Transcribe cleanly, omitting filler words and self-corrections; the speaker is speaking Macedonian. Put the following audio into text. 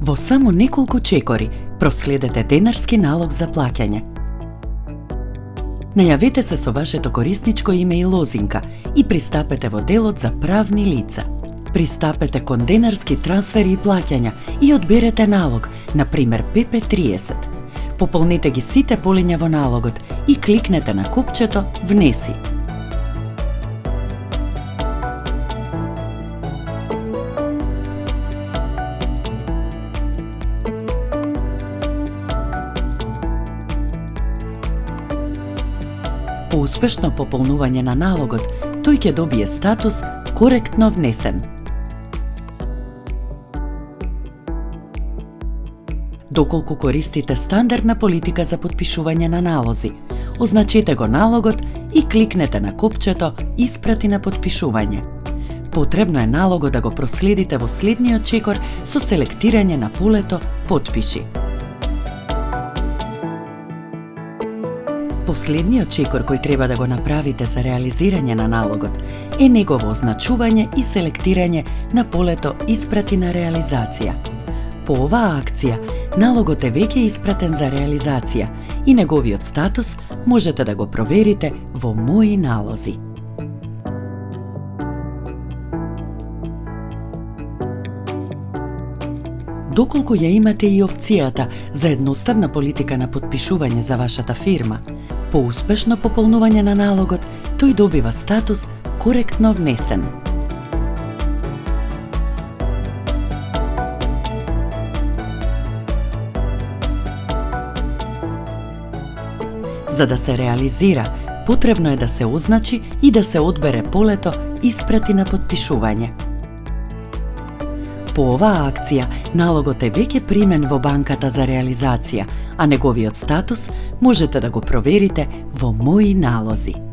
Во само неколку чекори проследете денарски налог за плаќање. Најавете се со вашето корисничко име и лозинка и пристапете во делот за правни лица. Пристапете кон денарски трансфери и плаќања и одберете налог, например ПП30. Пополнете ги сите полиња во налогот и кликнете на копчето Внеси. По успешно пополнување на налогот, тој ќе добие статус коректно внесен. Доколку користите стандардна политика за потпишување на налози, означете го налогот и кликнете на копчето Испрати на потпишување. Потребно е налогот да го проследите во следниот чекор со селектирање на полето Потпиши. Последниот чекор кој треба да го направите за реализирање на налогот е негово означување и селектирање на полето Испрати на реализација. По оваа акција, налогот е веќе испратен за реализација и неговиот статус можете да го проверите во Мои налози. Доколку ја имате и опцијата за едноставна политика на потпишување за вашата фирма, по успешно пополнување на налогот, тој добива статус коректно внесен. За да се реализира, потребно е да се означи и да се одбере полето Испрати на потпишување. По оваа акција, налогот е веќе примен во банката за реализација, а неговиот статус можете да го проверите во Мои налози.